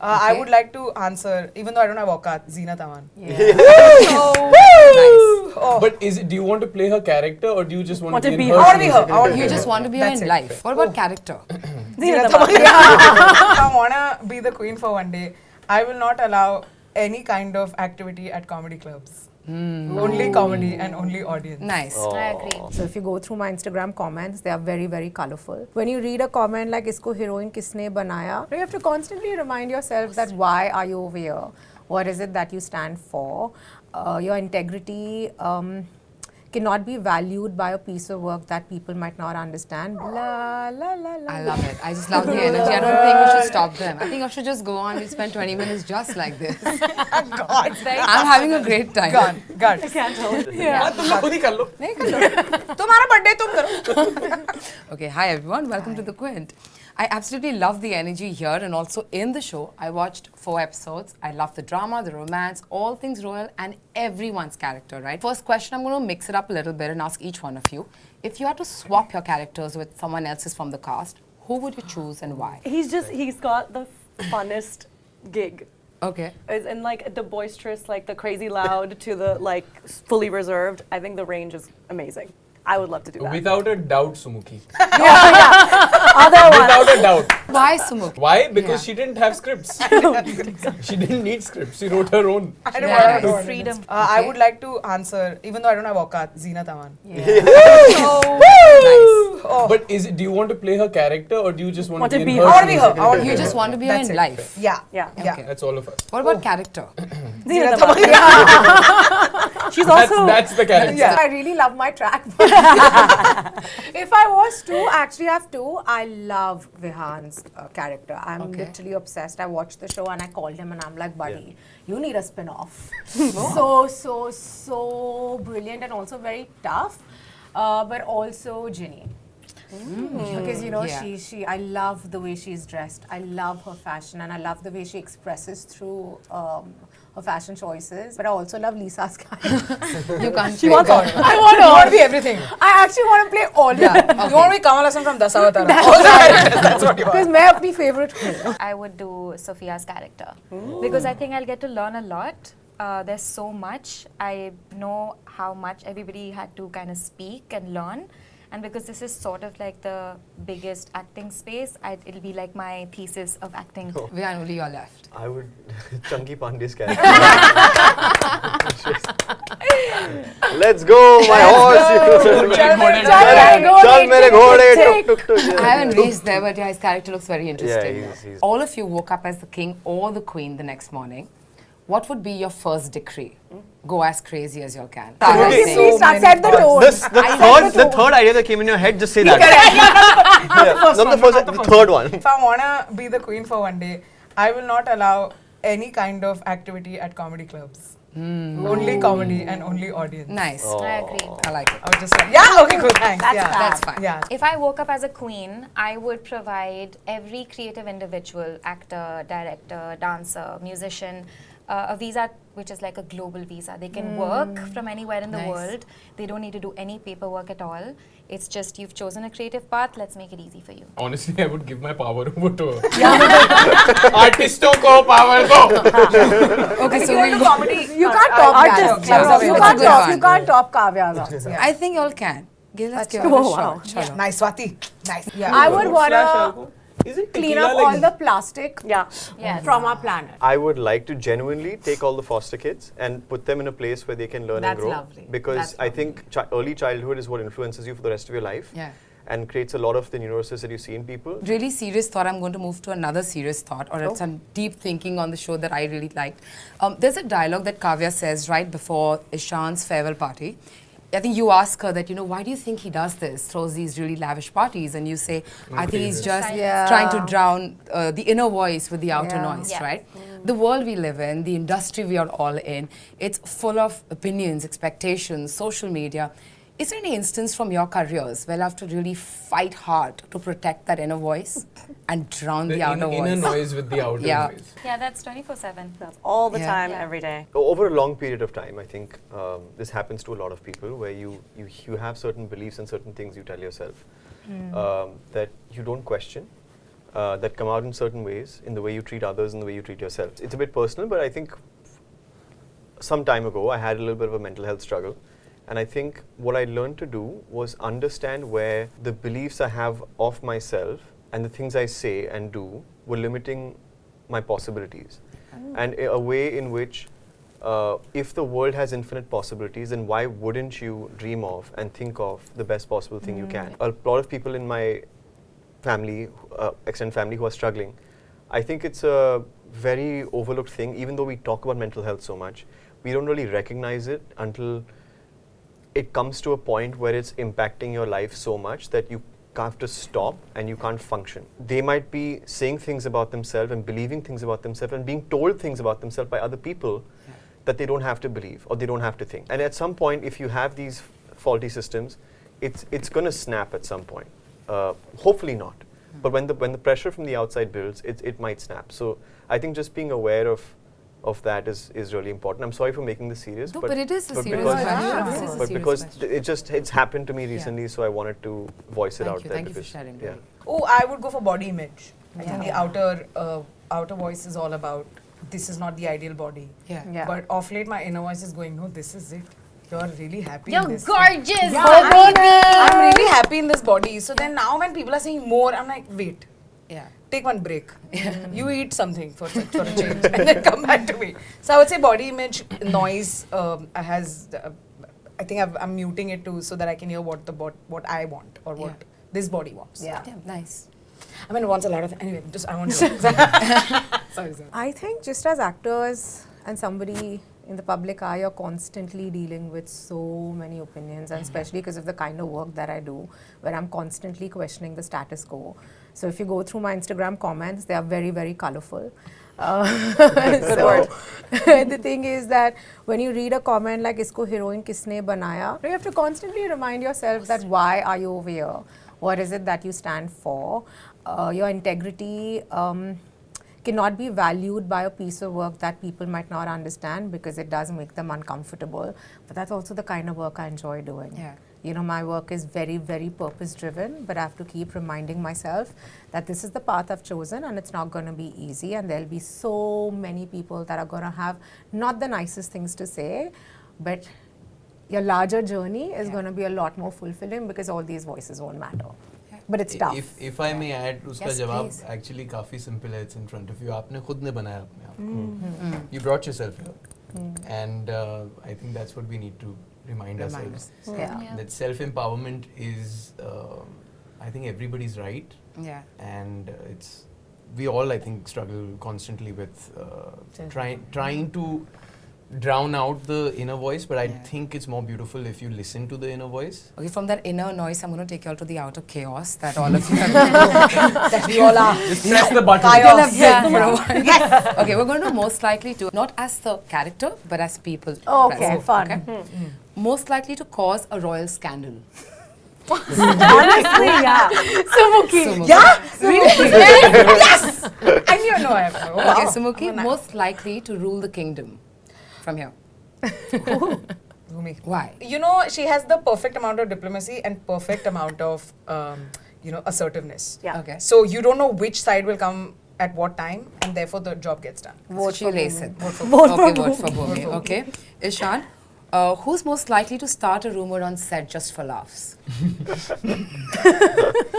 I would like to answer, even though I don't have Aukat, Zeenat Aman. Oh. But do you want to play her character or do you just want to be her? I want to be her. You just want to be her in life. What about character? Zeenat Aman. If I want to be the queen for one day, I will not allow any kind of activity at comedy clubs. Only comedy and only audience. Nice. I agree. So if you go through my Instagram comments, they are very, very colorful. When you read a comment like "Isko heroine kisne banaya," you have to constantly remind yourself that why are you over here? What is it that you stand for? Your integrity cannot be valued by a piece of work that people might not understand. Blah, la, la, la. I love it. I just love the energy. I don't think we should stop them. I think I should just go on. We spend 20 minutes just like this. God. I'm having a great time. God. I can't tell it. तुम खुद ही कर लो. तुम्हारा birthday तुम करो. Okay, hi everyone. Welcome to the Quint. I absolutely love the energy here and also in the show. I watched 4 episodes. I love the drama, the romance, all things royal and everyone's character, right? First question, I'm going to mix it up a little bit and ask each one of you. If you had to swap your characters with someone else's from the cast, who would you choose and why? He's got the funnest gig. Okay. And like the boisterous, like the crazy loud to the like fully reserved. I think the range is amazing. I would love to do that. Without a doubt, Sumukhi. Otherwise, Without a doubt. Why Sumukhi? Why? Because she didn't have scripts. She didn't need scripts. She wrote her own. I don't Yeah, want to freedom. I would like to answer, even though I don't have Aukat, Zeenat Aman. But do you want to play her character or do you just want to be I want to be her. I want to be You her. just want to be her That's in it. life. Yeah. Yeah. Okay. That's all of us. What about character? Zeenat Aman. She's also. That's the character. Yeah. I really love my track. If I was to actually have 2, I love Vihan's character. I'm literally obsessed. I watched the show and I called him and I'm like, buddy, you need a spin-off. So brilliant and also very tough, but also Ginny. Because you know I love the way she's dressed. I love her fashion and I love the way she expresses through her fashion choices. But I also love Lisa's character. You can't. She wants. I want to be everything. I actually want to play all of them. You want to be Kamal Hassan from Dasavatara. That's what you want. Because मैं अपनी favorite हूँ. I would do Sophia's character because I think I'll get to learn a lot. There's so much. I know how much everybody had to kind of speak and learn. And because this is sort of like the biggest acting space, it'll be like my thesis of acting. Vihan, only you're left. I would Chunky Pandey's character. Let's go, my horse! Chal mere ghode, tuk tuk tuk. I haven't reached there, but yeah, his character looks very interesting. Yeah, he's All of you woke up as the king or the queen the next morning. What would be your first decree? Go as crazy as you can. Please set the tone. The third idea that came in your head, just say that. Not the first, the third one. If I want to be the queen for one day, I will not allow any kind of activity at comedy clubs. Only comedy and only audience. Nice. I agree. I like it. I was just like, yeah, okay, cool, thanks. That's fine. Yeah. If I woke up as a queen, I would provide every creative individual, actor, director, dancer, musician, a visa which is like a global visa. They can work from anywhere in the world. They don't need to do any paperwork at all. It's just you've chosen a creative path, let's make it easy for you. Honestly, I would give my power over to her. Artiston ko power do. Okay, so we'll go. Comedy. You can't top that. You can't top Kavya's answer. I think you all can. Let's give it a wow. shot. Chalo. Nice, Swati. Nice. Yeah. I would want to Is it clean tequila up like all the plastic Yes. from our planet. I would like to genuinely take all the foster kids and put them in a place where they can learn and That's grow. lovely. Because That's I think early childhood is what influences you for the rest of your life. Yeah. And creates a lot of the neuroses that you see in people. Really serious thought. I'm going to move to another serious thought or some deep thinking on the show that I really liked. There's a dialogue that Kavya says right before Ishaan's farewell party. I think you ask her that, why do you think he does this, throws these really lavish parties? And you say, I think he's just trying to drown the inner voice with the outer noise, right? The world we live in, the industry we are all in, it's full of opinions, expectations, social media. Is there any instance from your careers where you have to really fight hard to protect that inner voice and drown the outer voice? Inner noise with the outer noise. Yeah, that's 24/7. That's all the time, every day. Over a long period of time, I think this happens to a lot of people where you have certain beliefs and certain things you tell yourself that you don't question. that come out in certain ways, in the way you treat others and the way you treat yourself. It's a bit personal, but I think some time ago I had a little bit of a mental health struggle. And I think what I learned to do was understand where the beliefs I have of myself and the things I say and do were limiting my possibilities. And a way in which if the world has infinite possibilities, then why wouldn't you dream of and think of the best possible thing you can? A lot of people in my family, extended family, who are struggling, I think it's a very overlooked thing. Even though we talk about mental health so much, we don't really recognize it until it comes to a point where it's impacting your life so much that you have to stop and you can't function. They might be saying things about themselves and believing things about themselves and being told things about themselves by other people that they don't have to believe or they don't have to think. And at some point, if you have these faulty systems, it's going to snap at some point. Hopefully not. But when the pressure from the outside builds, it might snap. So I think just being aware of that is really important. I'm sorry for making this serious, No, but it is a serious because, question. but because it's happened to me recently, so I wanted to voice it out there. Thank you for because, sharing. yeah. Oh, I would go for body image. I think the outer voice is all about this is not the ideal body. Yeah. But off late, my inner voice is going, no, this is it. You're really happy You're in this. gorgeous, I'm really happy in this body. So then now when people are saying more, I'm like, wait, Yeah. take one break. You eat something for a change and then come back to me. So I would say body image, noise has, I think I'm muting it too so that I can hear what I want or what this body wants. Yeah. Yeah, nice. I mean, it wants a lot of, anyway, just I want to Sorry. I think just as actors and somebody in the public eye, you're constantly dealing with so many opinions, and especially because of the kind of work that I do, where I'm constantly questioning the status quo. So if you go through my Instagram comments, they are very, very colorful. The thing is that when you read a comment like "Isko heroine kisne banaya," you have to constantly remind yourself that why are you over here? What is it that you stand for? Your integrity cannot be valued by a piece of work that people might not understand because it does make them uncomfortable. But that's also the kind of work I enjoy doing. Yeah. You know, my work is very, very purpose-driven, but I have to keep reminding myself that this is the path I've chosen and it's not going to be easy, and there'll be so many people that are going to have not the nicest things to say, but your larger journey is going to be a lot more fulfilling because all these voices won't matter. But it's tough. If I may add, उसका Yes, जवाब please. actually काफी simple है. It's in front of you. आपने खुद ने बनाया अपने आप को. You brought yourself here, and I think that's what we need to remind ourselves. Yeah. That self-empowerment is, I think everybody's right, Yeah. and we all, I think, struggle constantly with trying to drown out the inner voice, but I think it's more beautiful if you listen to the inner voice. Okay, from that inner noise, I'm going to take you all to the outer chaos that all of you have that we all are. Just press the button. We all have been for a while. Yes. Okay, we're going to most likely to, not as the character, but as people. Okay, present, fun. okay? Most likely to cause a royal scandal. Honestly, yeah. Sumukhi. Yeah? Really? Yes! I knew, no, I have. Oh, wow. Okay, Sumukhi, most likely to rule the kingdom from here. Bhumi. Why? You know, she has the perfect amount of diplomacy and perfect amount of, assertiveness. Yeah. Okay. So you don't know which side will come at what time, and therefore the job gets done. Vote for Bhumi. Vote for Bhumi. Bhumi. Okay. Ishaan, who's most likely to start a rumor on set just for laughs?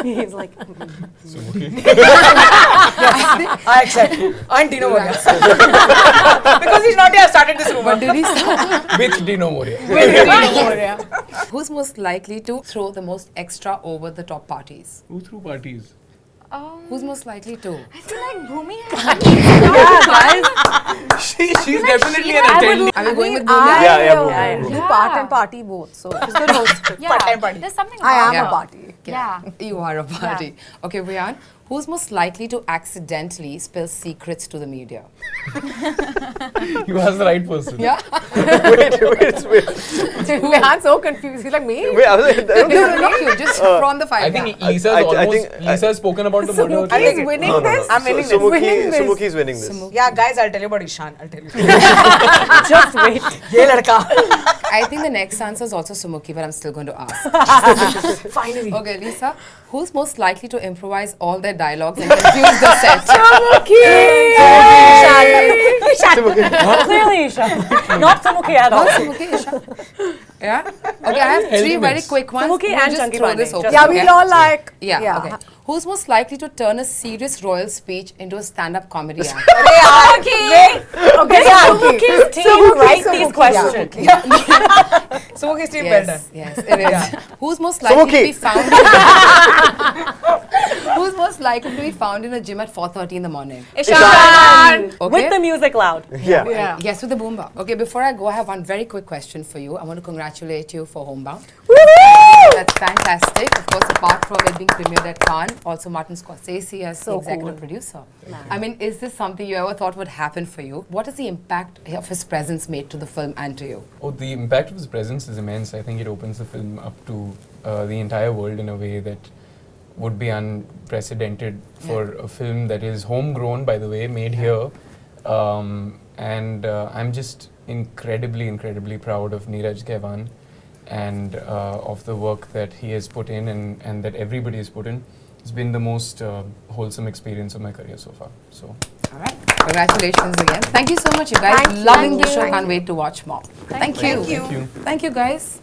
He's like, I accept. And Dino Moria. Because he's not here, I started this rumor. But did he start? With Dino Moria. Who's most likely to throw the most extra over-the-top parties? Who threw parties? Who's most likely to? I feel like Bhumi She's definitely an attendee. Are we going with Bhumi? Yeah, do part and party both. So she's good host. Part-time party. There's something I am about a party. Yeah. You are a party. Okay, Rian, who's most likely to accidentally spill secrets to the media? You asked the right person. Yeah? wait. Rehan's so confused. He's like, me? Wait, I was like, No, not you, just from the five. I think I Lisa's spoken about the murder. Are you winning no. this? I'm winning this. Sumukhi's winning this. Yeah, guys, I'll tell you about Ishaan. I'll tell you. Just wait. Ye ladka. I think the next answer is also Sumukhi, but I'm still going to ask. Finally. Okay, Lisa, who's most likely to improvise all their dialogues and confuse the set? Clearly, Ishaan. Not Sumukhi at all. Not Sumukhi, Ishaan. Yeah? Okay, I have three very quick ones. Sumukhi We'll and just Chunky throw Pandey. this open. Yeah, okay? we'll all like. Yeah, okay. Who's most likely to turn a serious royal speech into a stand-up comedy act? Okay, Sumukhi's team write these questions. Sumukhi's team well done. Yes, it is. Who's most likely to be found? Who's most likely to be found in a gym at 4:30 in the morning? Ishaan. Okay. With the music loud. Yeah. Yes, with the boomba. Okay, before I go, I have one very quick question for you. I want to congratulate you for Homebound. That's fantastic. Of course, apart from it being premiered at Cannes, also Martin Scorsese as the executive producer. I mean, is this something you ever thought would happen for you? What has the impact of his presence made to the film and to you? Oh, the impact of his presence is immense. I think it opens the film up to the entire world in a way that would be unprecedented for a film that is homegrown, by the way, made here. And I'm just incredibly proud of Neeraj Gaiwan and of the work that he has put in and that everybody has put in. It's been the most wholesome experience of my career so far. So, all right. Congratulations again. Thank you so much, you guys. Loving the show. Can't wait to watch more. Thank you. thank you. Thank you, guys.